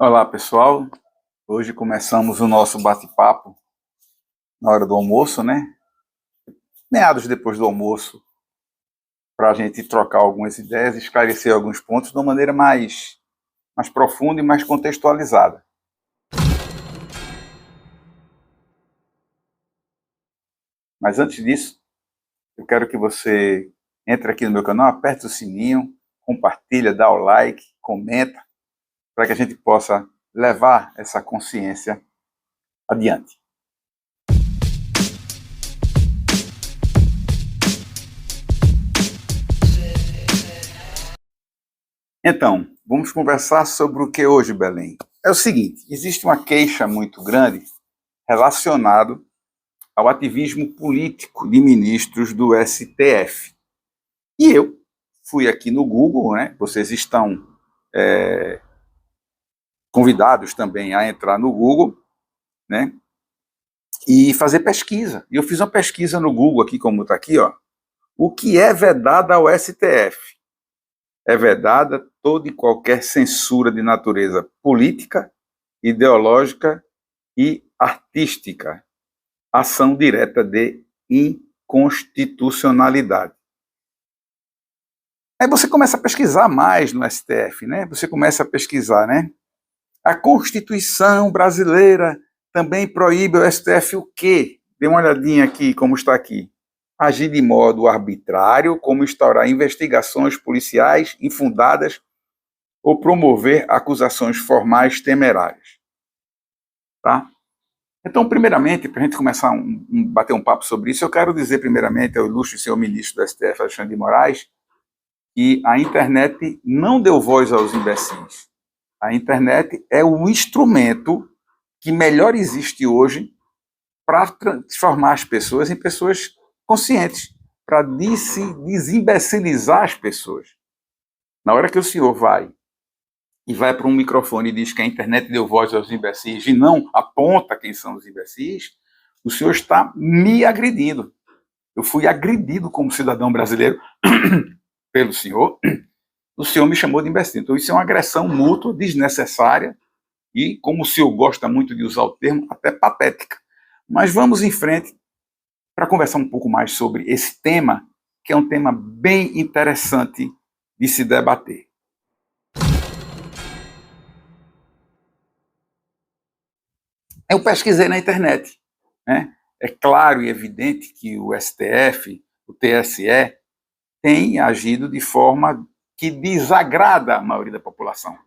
Olá, pessoal. Hoje começamos o nosso bate-papo na hora do almoço, né? Meados depois do almoço, para a gente trocar algumas ideias, esclarecer alguns pontos de uma maneira mais profunda e mais contextualizada. Mas antes disso, eu quero que você entre aqui no meu canal, aperte o sininho, compartilha, dá o like, comenta, para que a gente possa levar essa consciência adiante. Então, vamos conversar sobre o que hoje, Belém? É o seguinte, existe uma queixa muito grande relacionado ao ativismo político de ministros do STF. E eu fui aqui no Google, né? Vocês estão convidados também a entrar no Google, né? E fazer pesquisa. E eu fiz uma pesquisa no Google aqui, como está aqui, ó. O que é vedado ao STF? É vedada toda e qualquer censura de natureza política, ideológica e artística. Ação direta de inconstitucionalidade. Aí você começa a pesquisar mais no STF, né? Você começa a pesquisar, né? A Constituição brasileira também proíbe ao STF o quê? Dê uma olhadinha aqui, como está aqui. Agir de modo arbitrário, como instaurar investigações policiais infundadas ou promover acusações formais temerárias. Tá? Então, primeiramente, para a gente começar bater um papo sobre isso, eu quero dizer primeiramente ao ilustre senhor ministro do STF, Alexandre de Moraes, que a internet não deu voz aos imbecis. A internet é o instrumento que melhor existe hoje para transformar as pessoas em pessoas conscientes, para desimbecilizar as pessoas. Na hora que o senhor vai para um microfone e diz que a internet deu voz aos imbecis e não aponta quem são os imbecis, o senhor está me agredindo. Eu fui agredido como cidadão brasileiro pelo senhor, o senhor me chamou de imbecil. Então isso é uma agressão mútua, desnecessária e, como o senhor gosta muito de usar o termo, até patética. Mas vamos em frente para conversar um pouco mais sobre esse tema, que é um tema bem interessante de se debater. Eu pesquisei na internet, né? É claro e evidente que o STF, o TSE, tem agido de forma que desagrada a maioria da população.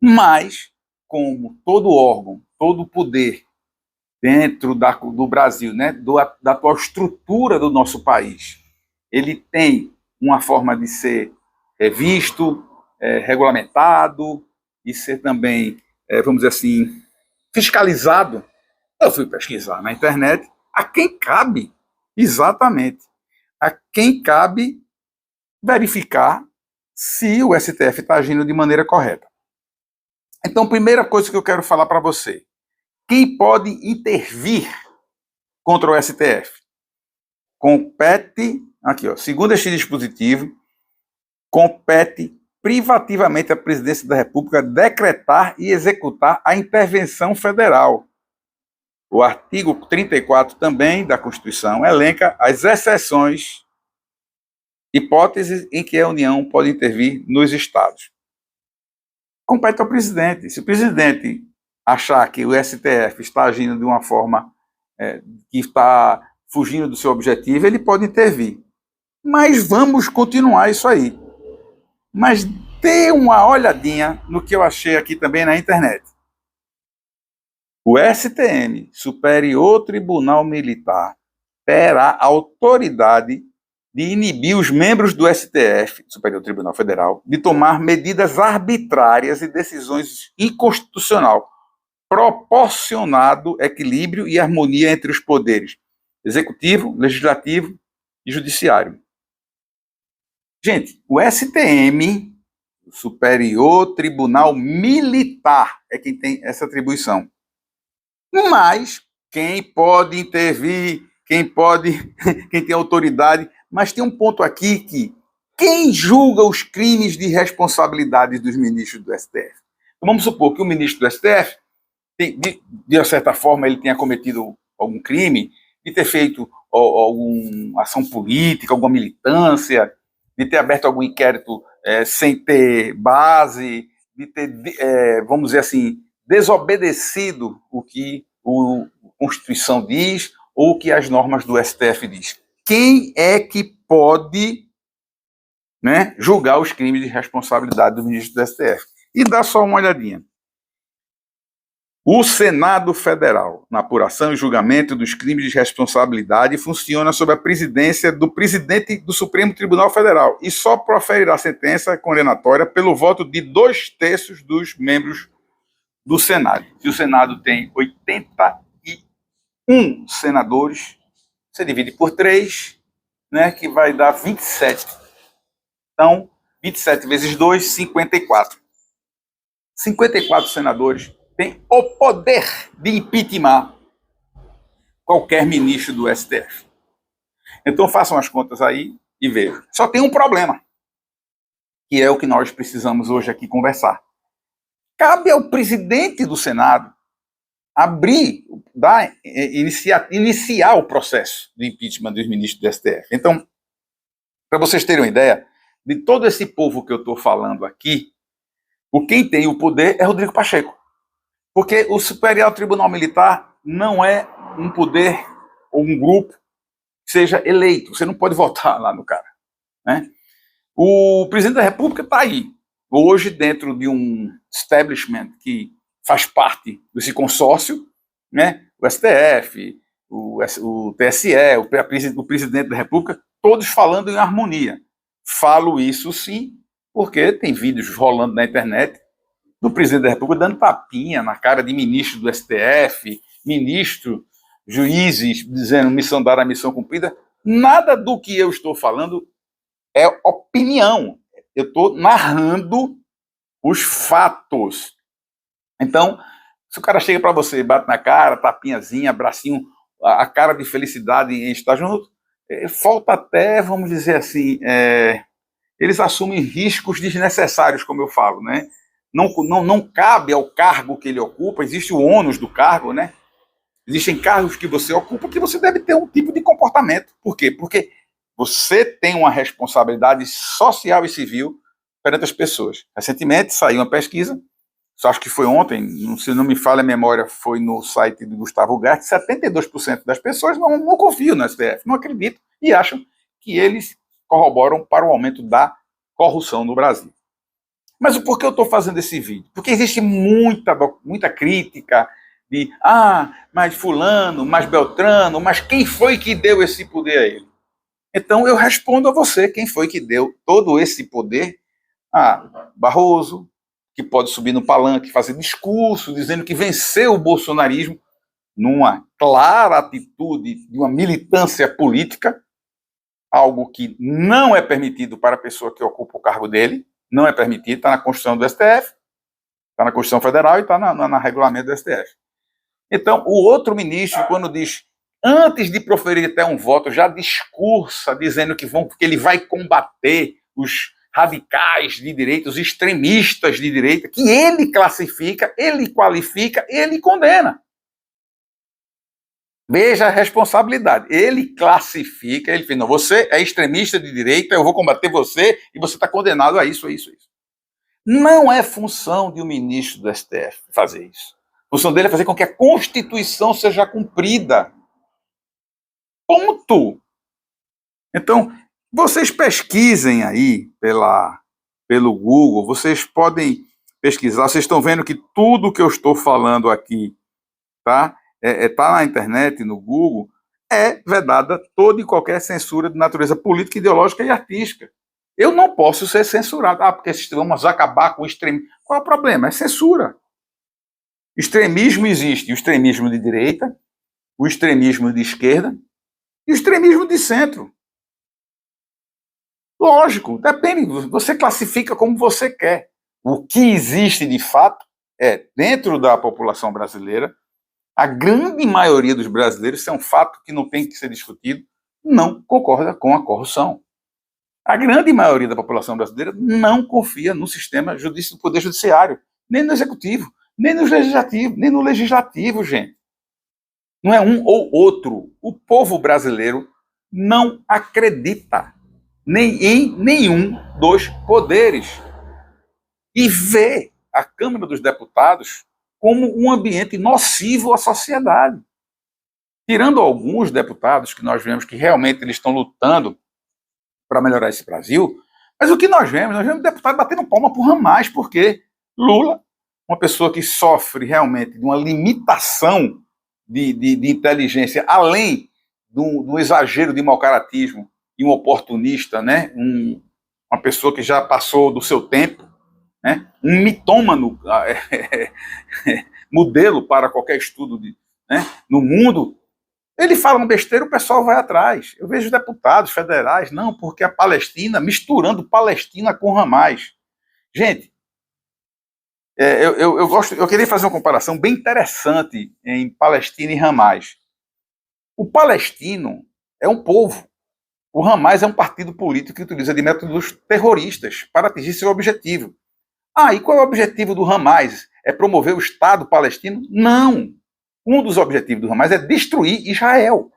Mas, como todo órgão, todo poder dentro do Brasil, né, da atual estrutura do nosso país, ele tem uma forma de ser visto, regulamentado e ser também, vamos dizer assim, fiscalizado. Eu fui pesquisar na internet a quem cabe, exatamente, a quem cabe verificar se o STF está agindo de maneira correta. Então, primeira coisa que eu quero falar para você, quem pode intervir contra o STF? Compete, aqui ó, segundo este dispositivo, compete privativamente à Presidência da República decretar e executar a intervenção federal. O artigo 34 também da Constituição elenca as exceções, hipóteses em que a União pode intervir nos estados. Compete ao presidente. Se o presidente achar que o STF está agindo de uma forma que está fugindo do seu objetivo, ele pode intervir. Mas vamos continuar isso aí. Mas dê uma olhadinha no que eu achei aqui também na internet. O STM, Superior Tribunal Militar, terá autoridade de inibir os membros do STF, Superior Tribunal Federal, de tomar medidas arbitrárias e decisões inconstitucionais, proporcionado equilíbrio e harmonia entre os poderes executivo, legislativo e judiciário. Gente, o STM, o Superior Tribunal Militar, é quem tem essa atribuição. Mas quem pode intervir, quem tem autoridade, mas tem um ponto aqui que quem julga os crimes de responsabilidade dos ministros do STF? Então, vamos supor que o ministro do STF, de certa forma, ele tenha cometido algum crime, de ter feito alguma ação política, alguma militância, de ter aberto algum inquérito sem ter base, de ter, vamos dizer assim, desobedecido o que a Constituição diz ou o que as normas do STF diz. Quem é que pode, né, julgar os crimes de responsabilidade do ministro do STF? E dá só uma olhadinha. O Senado Federal, na apuração e julgamento dos crimes de responsabilidade, funciona sob a presidência do presidente do Supremo Tribunal Federal e só proferirá sentença condenatória pelo voto de 2/3 dos membros do Senado. Se o Senado tem 81 senadores, você divide por 3, né, que vai dar 27. Então, 27 vezes 2, 54. 54 senadores tem o poder de impeachment qualquer ministro do STF. Então façam as contas aí e vejam. Só tem um problema, que é o que nós precisamos hoje aqui conversar. Cabe ao presidente do Senado abrir, iniciar o processo de impeachment dos ministros do STF. Então, para vocês terem uma ideia, de todo esse povo que eu estou falando aqui, quem tem o poder é Rodrigo Pacheco. Porque o Superior Tribunal Militar não é um poder ou um grupo que seja eleito. Você não pode votar lá no cara, né? O presidente da República está aí, hoje dentro de um establishment que faz parte desse consórcio, né? O STF, o TSE, o presidente da República, todos falando em harmonia. Falo isso sim, porque tem vídeos rolando na internet do presidente da República dando tapinha na cara de ministro do STF, juízes dizendo missão dada, missão cumprida. Nada do que eu estou falando é opinião. Eu estou narrando os fatos. Então, se o cara chega para você, bate na cara, tapinhazinha, bracinho, a cara de felicidade em estar junto, falta até, vamos dizer assim, eles assumem riscos desnecessários, como eu falo, né? Não cabe ao cargo que ele ocupa, existe o ônus do cargo, né? Existem cargos que você ocupa que você deve ter um tipo de comportamento. Por quê? Porque você tem uma responsabilidade social e civil perante as pessoas. Recentemente saiu uma pesquisa, acho que foi ontem, se não me falha a memória, foi no site do Gustavo Gart, 72% das pessoas não confiam no STF, não acreditam e acham que eles corroboram para o aumento da corrupção no Brasil. Mas por que eu estou fazendo esse vídeo? Porque existe muita crítica de, mas fulano, mas Beltrano, mas quem foi que deu esse poder a ele? Então eu respondo a você, quem foi que deu todo esse poder a Barroso, que pode subir no palanque, fazer discurso, dizendo que venceu o bolsonarismo numa clara atitude de uma militância política, algo que não é permitido para a pessoa que ocupa o cargo dele, não é permitido, está na Constituição do STF, está na Constituição Federal e está na regulamento do STF. Então, o outro ministro, quando diz, antes de proferir até um voto, já discursa dizendo que ele vai combater os radicais de direita, os extremistas de direita, que ele classifica, ele qualifica, ele condena. Veja a responsabilidade. Ele classifica, ele fala, não, você é extremista de direita, eu vou combater você e você está condenado a isso, a isso, a isso. Não é função de um ministro do STF fazer isso. A função dele é fazer com que a Constituição seja cumprida. Ponto. Então, vocês pesquisem aí pelo Google, vocês podem pesquisar, vocês estão vendo que tudo que eu estou falando aqui, tá? Tá na internet, no Google, é vedada toda e qualquer censura de natureza política, ideológica e artística. Eu não posso ser censurado. Porque vamos acabar com o extremismo. Qual é o problema? É censura. Extremismo existe. O extremismo de direita, o extremismo de esquerda e o extremismo de centro. Lógico, depende. Você classifica como você quer. O que existe de fato é, dentro da população brasileira, a grande maioria dos brasileiros, isso é um fato que não tem que ser discutido, não concorda com a corrupção. A grande maioria da população brasileira não confia no sistema do Poder Judiciário, nem no executivo, nem no legislativo, gente. Não é um ou outro. O povo brasileiro não acredita nem em nenhum dos poderes e vê a Câmara dos Deputados como um ambiente nocivo à sociedade. Tirando alguns deputados que nós vemos que realmente eles estão lutando para melhorar esse Brasil, mas o que nós vemos deputado batendo palma por Ramais, porque Lula, uma pessoa que sofre realmente de uma limitação de inteligência, além do exagero de mau-caratismo e um oportunista, né? Uma pessoa que já passou do seu tempo, né? Um mitômano modelo para qualquer estudo né? No mundo. Ele fala uma besteira, o pessoal vai atrás. Eu vejo deputados federais, não, porque a Palestina, misturando Palestina com Ramais. Gente, eu queria fazer uma comparação bem interessante em Palestina e Ramais. O palestino é um povo. O Ramais é um partido político que utiliza de métodos terroristas para atingir seu objetivo. Ah, e qual é o objetivo do Ramais? É promover o Estado palestino? Não. Um dos objetivos do Hamas é destruir Israel.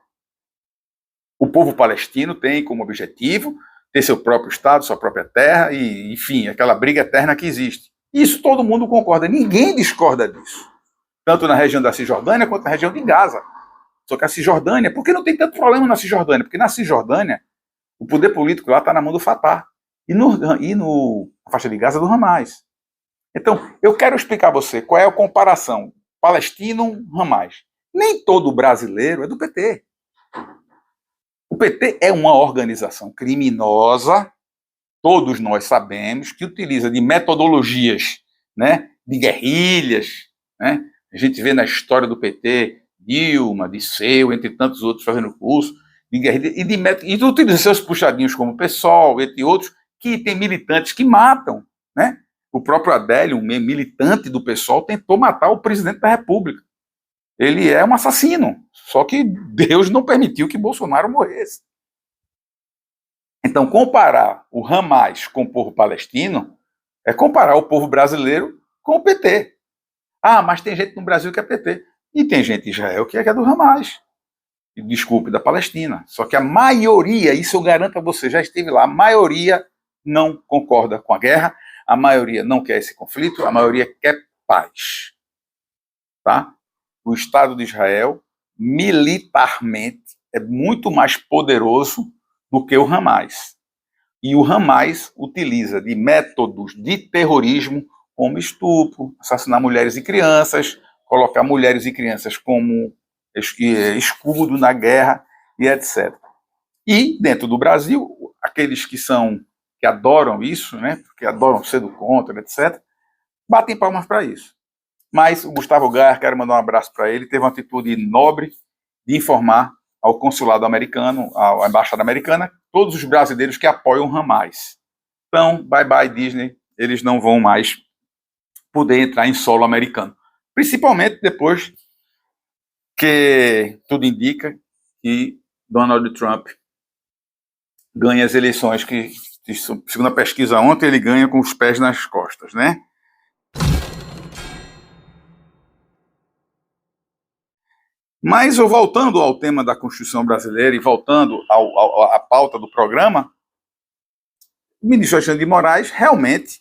O povo palestino tem como objetivo ter seu próprio Estado, sua própria terra e, enfim, aquela briga eterna que existe. Isso todo mundo concorda, ninguém discorda disso. Tanto na região da Cisjordânia quanto na região de Gaza. Só que a Cisjordânia, por que não tem tanto problema na Cisjordânia? Porque na Cisjordânia, o poder político lá está na mão do Fatah. E na faixa de Gaza do Hamas. Então, eu quero explicar a você qual é a comparação palestino-Ramais. Nem todo brasileiro é do PT. O PT é uma organização criminosa, todos nós sabemos, que utiliza de metodologias, né, de guerrilhas. Né? A gente vê na história do PT, Dilma, Disseu, entre tantos outros fazendo curso, de guerrilha, e utiliza seus puxadinhos como o PSOL, entre outros, que tem militantes que matam, né? O próprio Adélio, um militante do PSOL, tentou matar o presidente da República. Ele é um assassino, só que Deus não permitiu que Bolsonaro morresse. Então, comparar o Hamas com o povo palestino é comparar o povo brasileiro com o PT. Ah, mas tem gente no Brasil que é PT. E tem gente em Israel que é do Hamas. Desculpe, da Palestina. Só que a maioria, isso eu garanto a você, já esteve lá, a maioria não concorda com a guerra, a maioria não quer esse conflito, a maioria quer paz. Tá? O Estado de Israel, militarmente, é muito mais poderoso do que o Hamas. E o Hamas utiliza de métodos de terrorismo, como estupro, assassinar mulheres e crianças, colocar mulheres e crianças como escudo na guerra e etc. E, dentro do Brasil, aqueles que adoram isso, né, que adoram ser do contra, etc., batem palmas para isso. Mas o Gustavo Gaia, quero mandar um abraço para ele, teve uma atitude nobre de informar ao consulado americano, à embaixada americana, todos os brasileiros que apoiam o Hamas. Então, bye bye Disney, eles não vão mais poder entrar em solo americano. Principalmente depois que tudo indica que Donald Trump ganha as eleições que, segundo a pesquisa ontem, ele ganha com os pés nas costas, né? Mas, voltando ao tema da Constituição brasileira e voltando à pauta do programa, o ministro Alexandre de Moraes realmente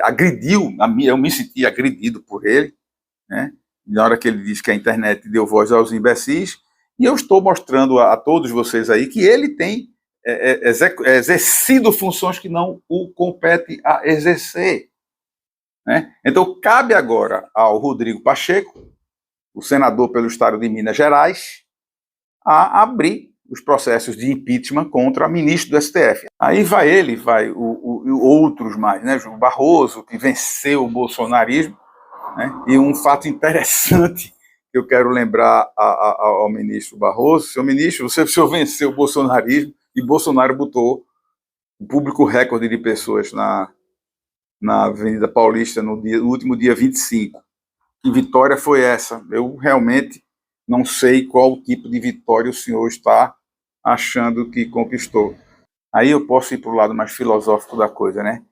agrediu, eu me senti agredido por ele, né? Na hora que ele disse que a internet deu voz aos imbecis, e eu estou mostrando a todos vocês aí que ele tem exercido funções que não o compete a exercer. Né? Então, cabe agora ao Rodrigo Pacheco, o senador pelo estado de Minas Gerais, a abrir os processos de impeachment contra o ministro do STF. Aí vai ele, vai outros mais, né? O Barroso, que venceu o bolsonarismo, né? E um fato interessante que eu quero lembrar ao ministro Barroso: seu ministro, o senhor venceu o bolsonarismo e Bolsonaro botou o público recorde de pessoas na Avenida Paulista no último dia 25. Que vitória foi essa? Eu realmente não sei qual tipo de vitória o senhor está achando que conquistou. Aí eu posso ir para o lado mais filosófico da coisa, né?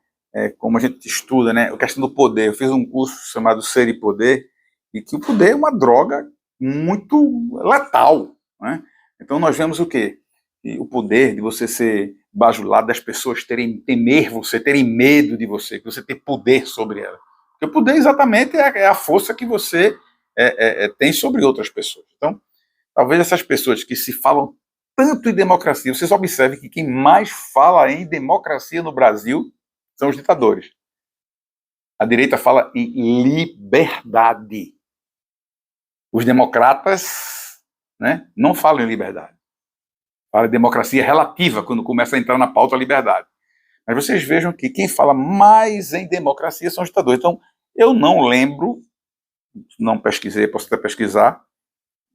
como a gente estuda, né, a questão do poder. Eu fiz um curso chamado Ser e Poder, e que o poder é uma droga muito letal, né? Então nós vemos o quê? E o poder de você ser bajulado, das pessoas temer você, terem medo de você, que você tem poder sobre ela. Porque o poder exatamente é a força que você tem sobre outras pessoas. Então, talvez essas pessoas que se falam tanto em democracia, vocês observem que quem mais fala em democracia no Brasil são os ditadores. A direita fala em liberdade. Os democratas, né, não falam em liberdade. Falam em democracia relativa, quando começa a entrar na pauta a liberdade. Mas vocês vejam que quem fala mais em democracia são os ditadores. Então, eu não lembro, não pesquisei, posso até pesquisar,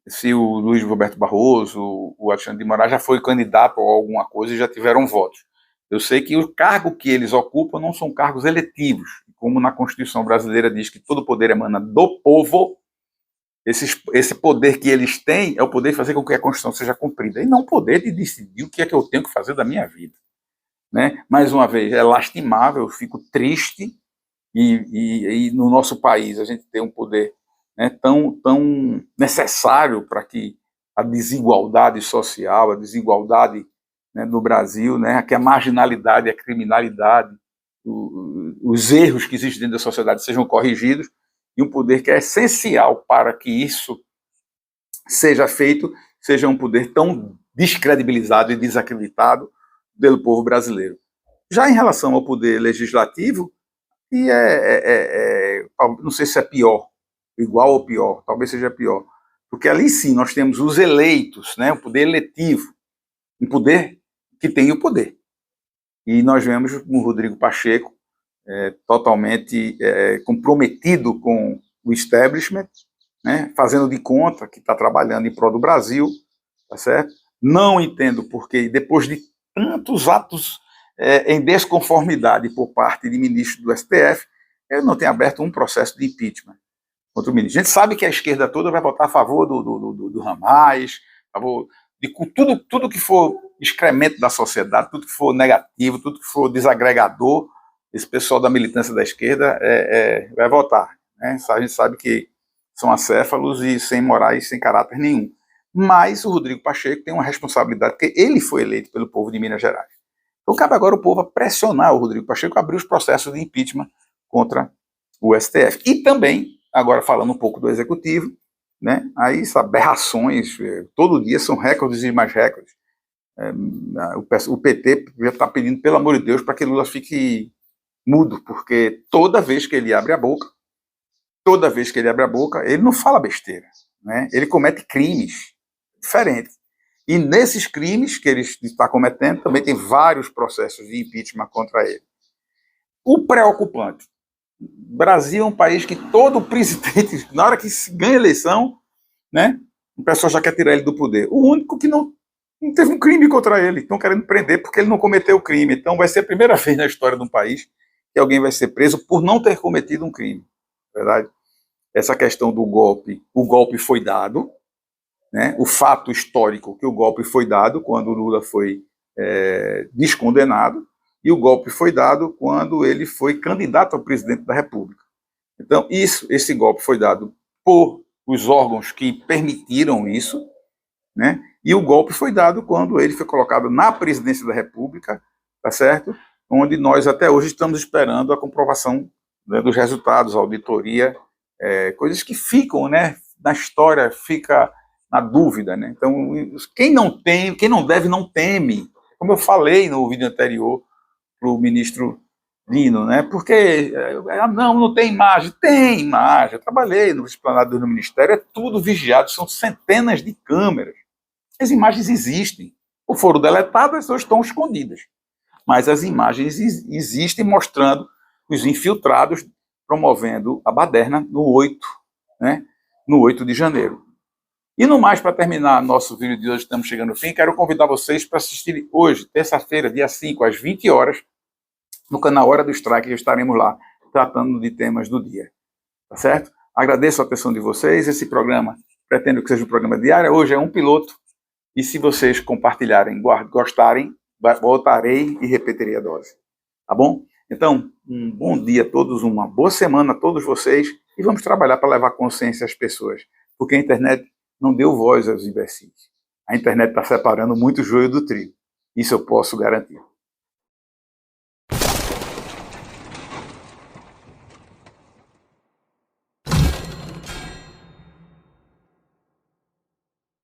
se o Luiz Roberto Barroso, o Alexandre de Moraes já foi candidato a alguma coisa e já tiveram votos. Eu sei que o cargo que eles ocupam não são cargos eletivos, como na Constituição brasileira diz que todo poder emana do povo. Esse poder que eles têm é o poder de fazer com que a Constituição seja cumprida, e não o poder de decidir o que é que eu tenho que fazer da minha vida. Né? Mais uma vez, é lastimável, eu fico triste, e no nosso país a gente tem um poder, né, tão necessário para que a desigualdade social, a desigualdade, né, no Brasil, né, que a marginalidade, a criminalidade, os erros que existem dentro da sociedade sejam corrigidos, e um poder que é essencial para que isso seja feito, seja um poder tão descredibilizado e desacreditado pelo povo brasileiro. Já em relação ao poder legislativo, e não sei se é pior, igual ou pior, talvez seja pior, porque ali sim nós temos os eleitos, né, o poder eletivo, um poder que tem o poder. E nós vemos o Rodrigo Pacheco totalmente comprometido com o establishment, né, fazendo de conta que está trabalhando em prol do Brasil, tá certo? Não entendo porque, depois de tantos atos em desconformidade por parte de ministros do STF, ele não tem aberto um processo de impeachment contra o ministro. A gente sabe que a esquerda toda vai votar a favor do Ramais, a favor de tudo que for excremento da sociedade, tudo que for negativo, tudo que for desagregador. Esse pessoal da militância da esquerda vai votar. Né? A gente sabe que são acéfalos e sem morais, sem caráter nenhum. Mas o Rodrigo Pacheco tem uma responsabilidade, porque ele foi eleito pelo povo de Minas Gerais. Então cabe agora o povo a pressionar o Rodrigo Pacheco a abrir os processos de impeachment contra o STF. E também, agora falando um pouco do Executivo, né, aí aberrações, todo dia são recordes e mais recordes. O PT já está pedindo, pelo amor de Deus, para que Lula fique mudo, porque toda vez que ele abre a boca, ele não fala besteira, né? Ele comete crimes diferentes. E nesses crimes que ele está cometendo, também tem vários processos de impeachment contra ele. O preocupante: o Brasil é um país que todo presidente, na hora que se ganha eleição, né, o pessoal já quer tirar ele do poder. O único que não teve um crime contra ele, estão querendo prender porque ele não cometeu o crime. Então vai ser a primeira vez na história de um país que alguém vai ser preso por não ter cometido um crime. Verdade? Essa questão do golpe, o golpe foi dado, né, o fato histórico que o golpe foi dado quando o Lula foi descondenado, e o golpe foi dado quando ele foi candidato a presidente da República. Então, esse golpe foi dado por os órgãos que permitiram isso, né, e o golpe foi dado quando ele foi colocado na presidência da República, tá certo? Onde nós até hoje estamos esperando a comprovação, né, dos resultados, a auditoria, coisas que ficam, né, na história, fica na dúvida, né? Então, quem não deve, não teme. Como eu falei no vídeo anterior para o ministro Lino, né? Porque não tem imagem. Tem imagem. Eu trabalhei no esplanado do Ministério, é tudo vigiado, são centenas de câmeras. As imagens existem. Ou foram deletadas ou estão escondidas. Mas as imagens existem mostrando os infiltrados promovendo a baderna no 8, né? No 8 de janeiro. E no mais, para terminar nosso vídeo de hoje, estamos chegando ao fim, quero convidar vocês para assistirem hoje, terça-feira, dia 5, às 20 horas, no canal Hora do Strike, já estaremos lá tratando de temas do dia. Tá certo? Agradeço a atenção de vocês. Esse programa, pretendo que seja um programa diário, hoje é um piloto, e se vocês compartilharem, gostarem, voltarei e repetirei a dose. Tá bom? Então, um bom dia a todos, uma boa semana a todos vocês e vamos trabalhar para levar consciência às pessoas, porque a internet não deu voz aos imbecis. A internet está separando muito o joio do trigo. Isso eu posso garantir.